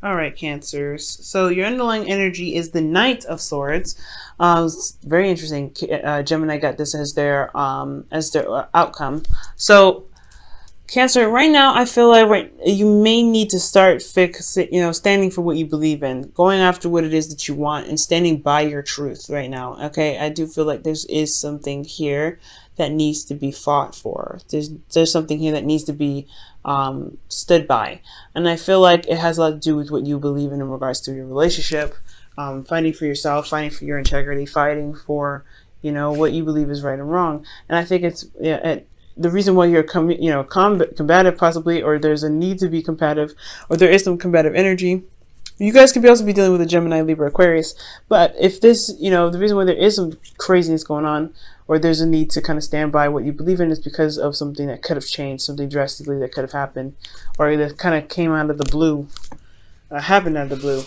All right, Cancers. So your underlying energy is the Knight of Swords. It's very interesting. Gemini got this as their outcome. So Cancer, right now, I feel like you may need to start standing for what you believe in, going after what it is that you want, and standing by your truth right now. Okay, I do feel like is something here that needs to be fought for. There's something here that needs to be stood by, and I feel like it has a lot to do with what you believe in regards to your relationship, fighting for yourself, fighting for your integrity, fighting for what you believe is right and wrong. And I think it's the reason why you're combative possibly, or there's a need to be combative, or there is some combative energy. You guys could also be dealing with a Gemini, Libra, Aquarius. But if this, the reason why there is some craziness going on, or there's a need to kind of stand by what you believe in, is because of something that could have changed, something drastically that could have happened, or that kind of came out of the blue, happened out of the blue.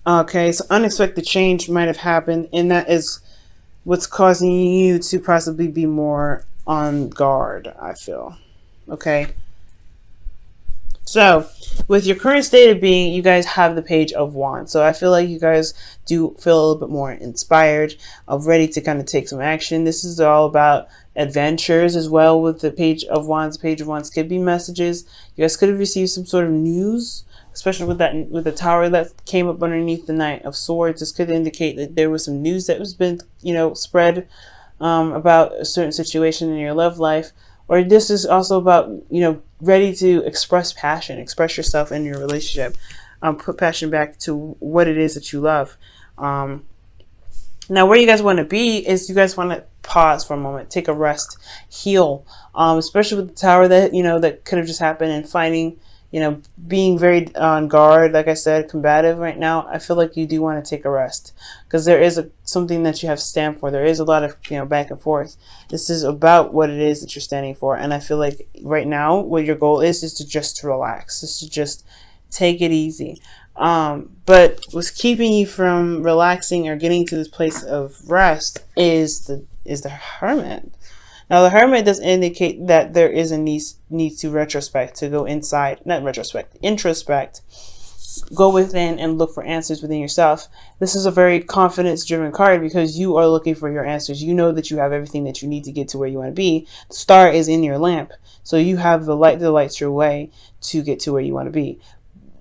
Okay, so unexpected change might have happened, and that is what's causing you to possibly be more on guard, I feel. Okay. So, with your current state of being, you guys have the Page of Wands. So I feel like you guys do feel a little bit more inspired, ready to kind of take some action. This is all about adventures as well with the Page of Wands. The Page of Wands could be messages. You guys could have received some sort of news, especially with the tower that came up underneath the Knight of Swords. This could indicate that there was some news that was been, spread about a certain situation in your love life. Or this is also about, ready to express passion, express yourself in your relationship, put passion back to what it is that you love. Now, where you guys want to be is you guys want to pause for a moment, take a rest, heal, especially with the tower that, that could have just happened, and fighting, being very on guard, like I said, combative right now. I feel like you do want to take a rest, because there is something that you have to stand for. There is a lot of, back and forth. This is about what it is that you're standing for. And I feel like right now, what your goal is to just relax, is to just take it easy. But what's keeping you from relaxing or getting to this place of rest is the Hermit. Now, the Hermit does indicate that there is a need to retrospect, to go inside, not retrospect, introspect, go within and look for answers within yourself. This is a very confidence-driven card because you are looking for your answers. You know that you have everything that you need to get to where you want to be. The star is in your lamp, so you have the light that lights your way to get to where you want to be.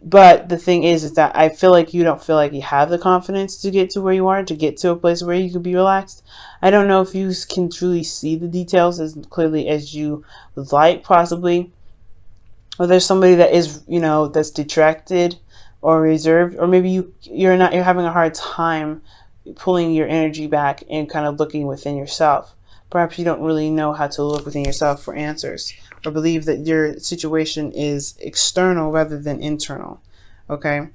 But the thing is that I feel like you don't feel like you have the confidence to get to where you are, to get to a place where you can be relaxed. I don't know if you can truly see the details as clearly as you would like, possibly. Or there's somebody that is, that's detracted or reserved, or maybe you're having a hard time pulling your energy back and kind of looking within yourself. Perhaps you don't really know how to look within yourself for answers, or believe that your situation is external rather than internal. Okay.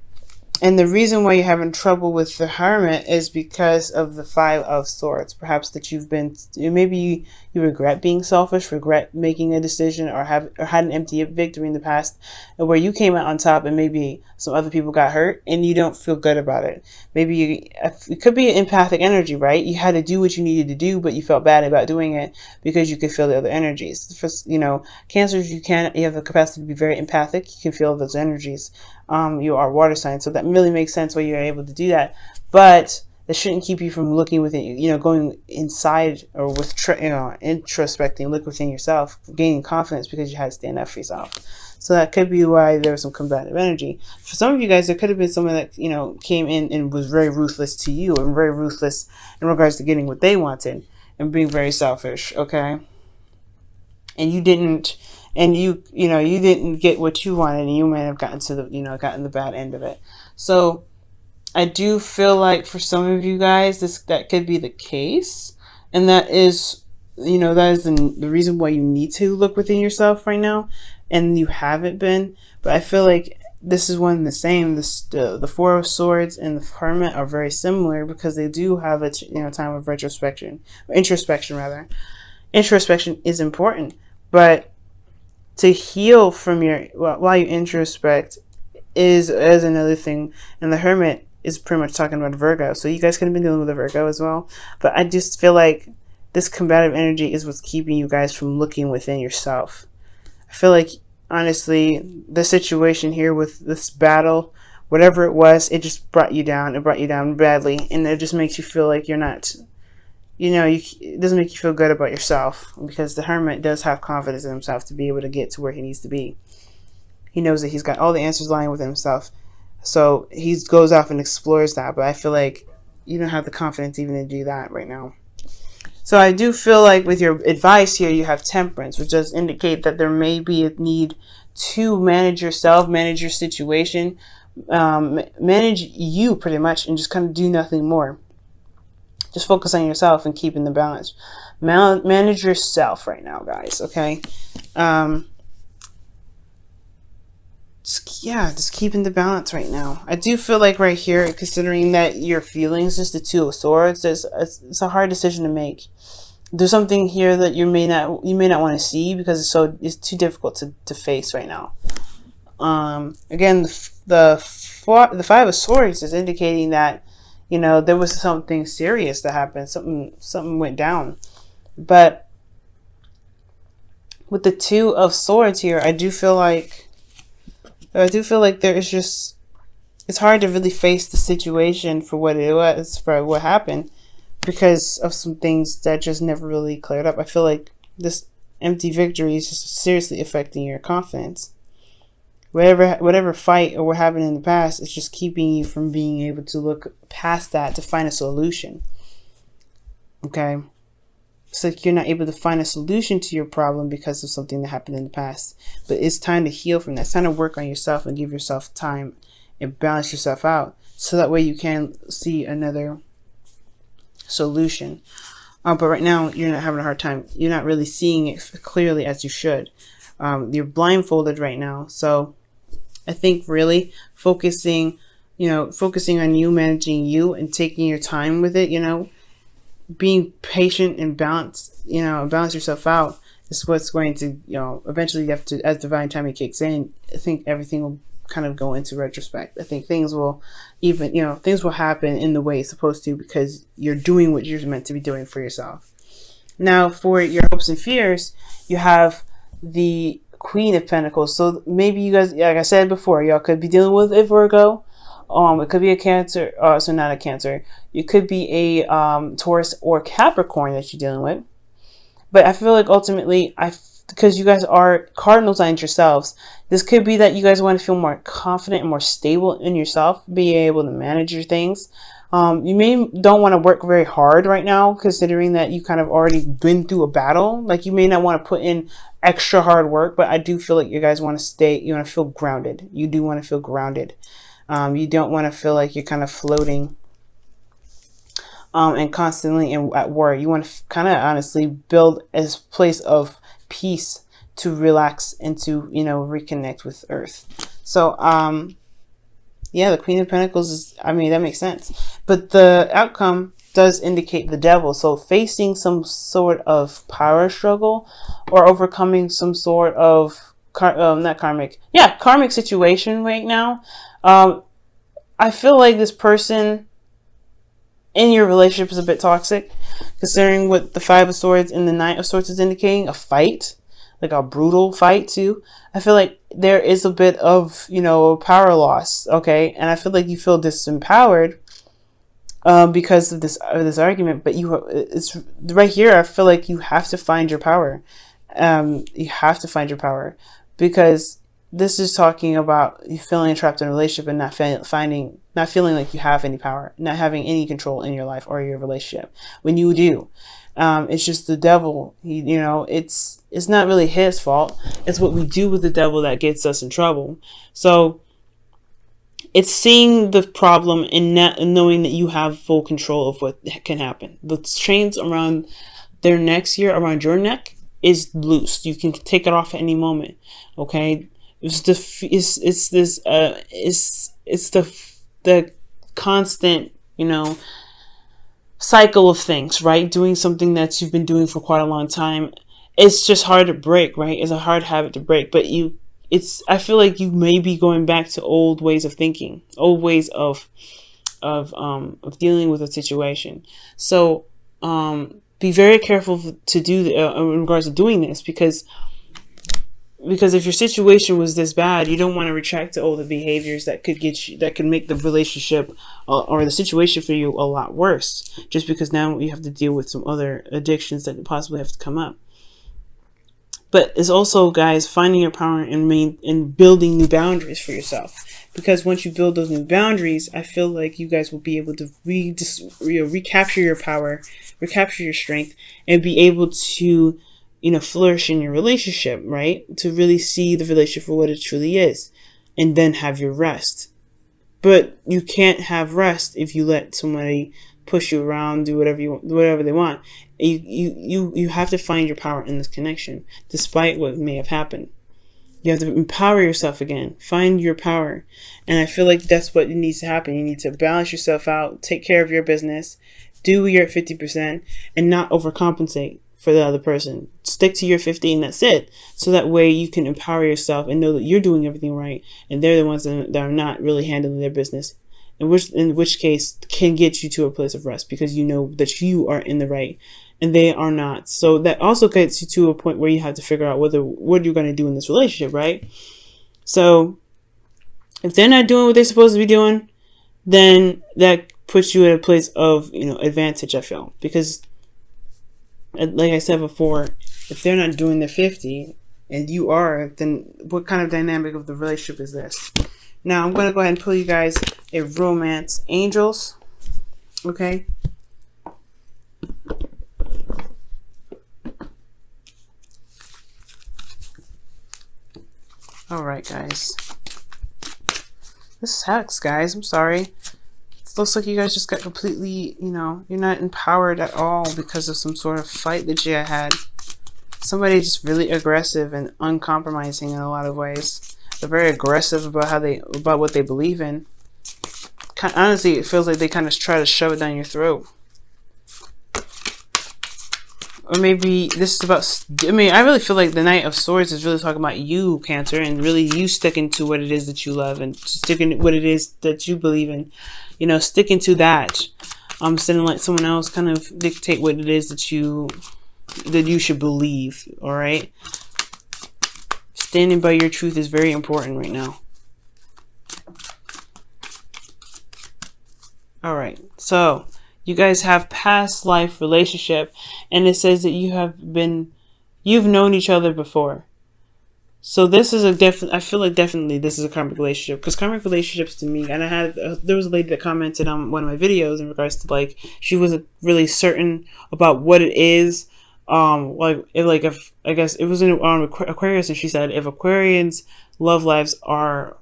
And the reason why you're having trouble with the Hermit is because of the Five of Swords. Perhaps that maybe you regret being selfish, regret making a decision, or had an empty victory in the past where you came out on top and maybe some other people got hurt and you don't feel good about it. Maybe it could be an empathic energy, right? You had to do what you needed to do, but you felt bad about doing it because you could feel the other energies. For, Cancers, you have the capacity to be very empathic. You can feel those energies. You are water sign, so that really makes sense why you're able to do that. But that shouldn't keep you from looking within, going inside, or introspecting, look within yourself, gaining confidence because you had to stand up for yourself. So that could be why there was some combative energy. For some of you guys, there could have been someone that, came in and was very ruthless to you, and very ruthless in regards to getting what they wanted and being very selfish, okay? And you didn't, you didn't get what you wanted, and you might have gotten gotten the bad end of it. So I do feel like for some of you guys, that could be the case. And that is, that is the reason why you need to look within yourself right now. And you haven't been. But I feel like this is one and the same. The Four of Swords and the Hermit are very similar because they do have a time of introspection rather. Introspection is important, but to heal from while you introspect is another thing. And the Hermit is pretty much talking about Virgo. So you guys could have been dealing with a Virgo as well. But I just feel like this combative energy is what's keeping you guys from looking within yourself. I feel like honestly, the situation here with this battle, whatever it was, it just brought you down. It brought you down badly, and it just makes you feel like you're not, it doesn't make you feel good about yourself, because the Hermit does have confidence in himself to be able to get to where he needs to be. He knows that he's got all the answers lying within himself. So he goes off and explores that, but I feel like you don't have the confidence even to do that right now. So I do feel like with your advice here, you have Temperance, which does indicate that there may be a need to manage yourself, manage your situation, manage you pretty much, and just kind of do nothing more. Just focus on yourself and keeping the balance. Manage yourself right now, guys, okay? Just keeping the balance right now. I do feel like right here, considering that your feelings is the Two of Swords, it's a hard decision to make. There's something here that you may not want to see because it's too difficult to face right now. Again, the Five of Swords is indicating that there was something serious that happened. Something went down, but with the Two of Swords here, I do feel like there is just, it's hard to really face the situation for what it was, for what happened, because of some things that just never really cleared up. I feel like this empty victory is just seriously affecting your confidence. Whatever fight or what happened in the past, it's just keeping you from being able to look past that to find a solution. Okay? It's like you're not able to find a solution to your problem because of something that happened in the past. But it's time to heal from that. It's time to work on yourself and give yourself time and balance yourself out, so that way you can see another solution. But right now, you're not having a hard time. You're not really seeing it clearly as you should. You're blindfolded right now. So I think really focusing on you, managing you, and taking your time with it, being patient and balance yourself out is what's going to, eventually you have to, as divine timing kicks in, I think everything will kind of go into retrospect. I think things will happen in the way it's supposed to, because you're doing what you're meant to be doing for yourself. Now, for your hopes and fears, you have the Queen of Pentacles. So maybe you guys, like I said before, y'all could be dealing with a Virgo. It could be a Cancer, so not a Cancer. It could be a Taurus or Capricorn that you're dealing with. But I feel like ultimately, because you guys are cardinal signs yourselves, this could be that you guys want to feel more confident and more stable in yourself, being able to manage your things. You don't want to work very hard right now, considering that you kind of already been through a battle. Like, you may not want to put in extra hard work, but I do feel like you guys want to you want to feel grounded. You do want to feel grounded. You don't want to feel like you're kind of floating and constantly at war. You want to kind of honestly build a place of peace to relax and to, reconnect with Earth. So, yeah, the Queen of Pentacles is, that makes sense. But the outcome does indicate the Devil. So facing some sort of power struggle or overcoming some sort of, karmic situation right now. I feel like this person in your relationship is a bit toxic, considering what the Five of Swords and the Knight of Swords is indicating, a fight, like a brutal fight too. I feel like there is a bit of, power loss, okay? And I feel like you feel disempowered because of this argument, but it's right here. I feel like you have to find your power. You have to find your power, because this is talking about you feeling trapped in a relationship and not feeling like you have any power, not having any control in your life or your relationship. When you do, it's just the Devil. It's not really his fault. It's what we do with the Devil that gets us in trouble. So it's seeing the problem and not knowing that you have full control of what can happen. The chains around their necks here, around your neck, is loose. You can take it off at any moment. Okay. It's the constant, cycle of things, right? Doing something that you've been doing for quite a long time. It's just hard to break, right? It's a hard habit to break, but I feel like you may be going back to old ways of thinking, old ways of dealing with a situation. So, be very careful to do in regards to doing this, because Because if your situation was this bad, you don't want to retract to all the behaviors that could get you, that could make the relationship or the situation for you a lot worse. Just because now you have to deal with some other addictions that possibly have to come up. But it's also, guys, finding your power and building new boundaries for yourself. Because once you build those new boundaries, I feel like you guys will be able to recapture your power, recapture your strength, and be able to, flourish in your relationship, right? To really see the relationship for what it truly is, and then have your rest. But you can't have rest if you let somebody push you around, do whatever they want. You have to find your power in this connection, despite what may have happened. You have to empower yourself again. Find your power. And I feel like that's what needs to happen. You need to balance yourself out, take care of your business, do your 50%, and not overcompensate for the other person. Stick to your 50 and that's it. So that way you can empower yourself and know that you're doing everything right, and they're the ones that are not really handling their business. In which case can get you to a place of rest, because you know that you are in the right and they are not. So that also gets you to a point where you have to figure out what you're going to do in this relationship, right? So if they're not doing what they're supposed to be doing, then that puts you in a place of, advantage, I feel. Because like I said before, if they're not doing the 50 and you are, then what kind of dynamic of the relationship is this? Now I'm going to go ahead and pull you guys a romance angels. Okay. All right, guys. This sucks, guys. I'm sorry. It looks like you guys just got completely, you're not empowered at all because of some sort of fight that you had. Somebody just really aggressive and uncompromising in a lot of ways. They're very aggressive about what they believe in. Honestly, it feels like they kind of try to shove it down your throat. Or maybe this is about, I really feel like the Knight of Swords is really talking about you, Cancer, and really you sticking to what it is that you love and sticking to what it is that you believe in. Sticking to that. Instead of let someone else kind of dictate what it is that you should believe, all right? Standing by your truth is very important right now. All right, so you guys have past life relationship, and it says that you've known each other before. So this is I feel like definitely this is a karmic relationship, because karmic relationships to me, and there was a lady that commented on one of my videos in regards to, like, she wasn't really certain about what it is. If I guess it was on Aquarius, and she said if Aquarians' love lives are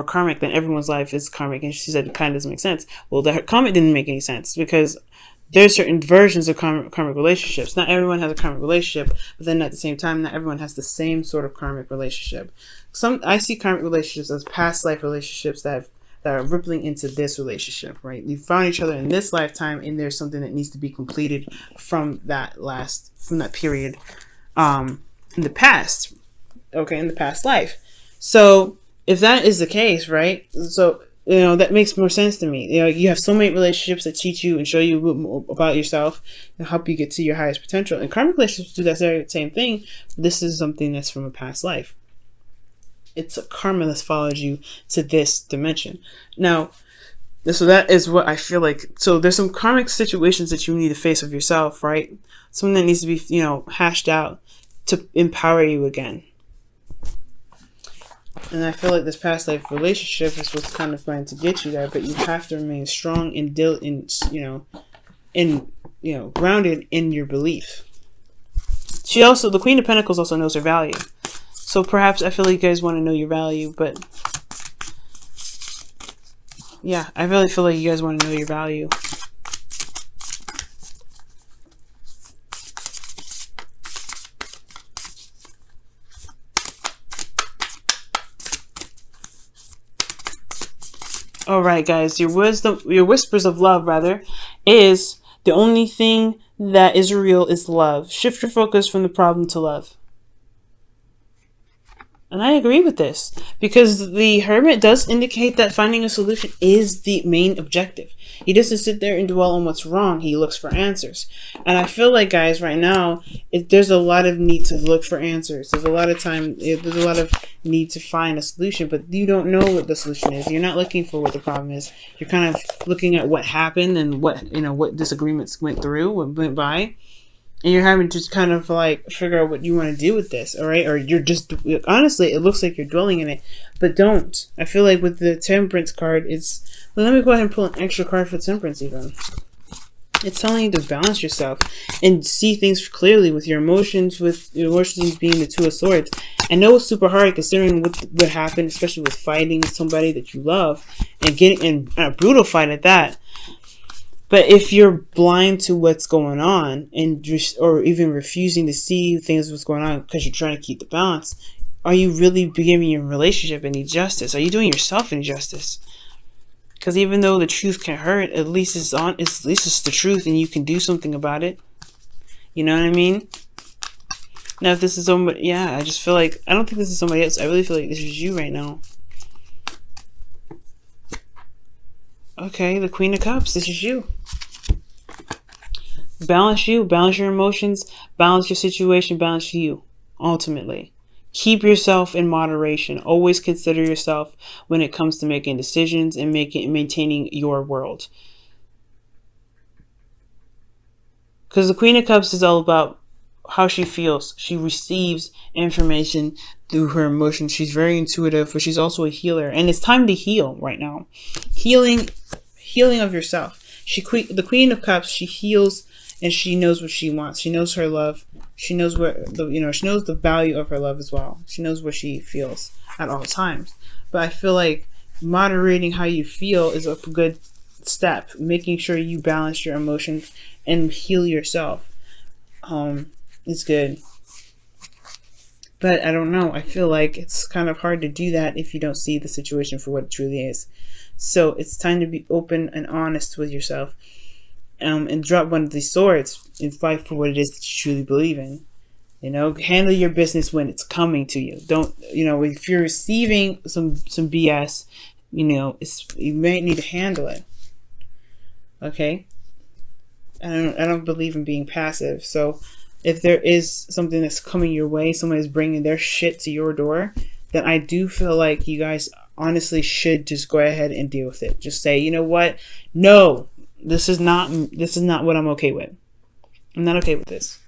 karmic, then everyone's life is karmic, and she said it kind of doesn't make sense. Well, that comment didn't make any sense, because there's certain versions of karmic relationships. Not everyone has a karmic relationship, but then at the same time, not everyone has the same sort of karmic relationship. I see karmic relationships as past life relationships that are rippling into this relationship, right? You found each other in this lifetime, and there's something that needs to be completed from that period in the past, okay, in the past life. So if that is the case, right, so that makes more sense to me. You have so many relationships that teach you and show you more about yourself and help you get to your highest potential, and karmic relationships do that very same thing. This is something that's from a past life. It's a karma that's followed you to this dimension. Now, so that is what I feel like. So there's some karmic situations that you need to face of yourself, right? Something that needs to be, hashed out to empower you again. And I feel like this past life relationship is what's kind of going to get you there, but you have to remain strong and grounded in your belief. The Queen of Pentacles also knows her value. So perhaps I feel like you guys want to know your value, but yeah, I really feel like you guys want to know your value. All right, guys, your whispers of love, rather, is the only thing that is real is love. Shift your focus from the problem to love. And I agree with this because the hermit does indicate that finding a solution is the main objective. He doesn't sit there and dwell on what's wrong. He looks for answers. And I feel like, guys, right now, there's a lot of need to look for answers. There's a lot of there's a lot of need to find a solution, but you don't know what the solution is. You're not looking for what the problem is. You're kind of looking at what happened and what disagreements went went by. And you're having to kind of like figure out what you want to do with this, all right? Or you're just, honestly, it looks like you're dwelling in it, but don't. I feel like with the Temperance card, well, let me go ahead and pull an extra card for Temperance even. It's telling you to balance yourself and see things clearly with your emotions being the Two of Swords. I know it's super hard considering what happened, especially with fighting somebody that you love and getting in a brutal fight at that. But if you're blind to what's going on or even refusing to see things what's going on because you're trying to keep the balance, are you really giving your relationship any justice? Are you doing yourself any justice? Because even though the truth can hurt, at least it's the truth and you can do something about it. You know what I mean? Now if this is somebody, yeah, I just feel like, I don't think this is somebody else. I really feel like this is you right now. Okay, the Queen of Cups, this is you. Balance you, balance your emotions, balance your situation, balance you, ultimately. Keep yourself in moderation. Always consider yourself when it comes to making decisions and maintaining your world. Because the Queen of Cups is all about how she feels. She receives information through her emotions. She's very intuitive, but she's also a healer. And it's time to heal right now. Healing of yourself. The Queen of Cups, she heals and she knows what she wants. She knows her love. She knows she knows the value of her love as well. She knows what she feels at all times. But I feel like moderating how you feel is a good step. Making sure you balance your emotions and heal yourself. Is good. But I don't know. I feel like it's kind of hard to do that if you don't see the situation for what it truly is. So it's time to be open and honest with yourself. And drop one of these swords and fight for what it is that you truly believe in. Handle your business when it's coming to you. Don't, if you're receiving some BS, you might need to handle it. Okay? I don't believe in being passive. So if there is something that's coming your way, someone is bringing their shit to your door, then I do feel like you guys honestly should just go ahead and deal with it. Just say, you know what? No, this is not what I'm okay with. I'm not okay with this.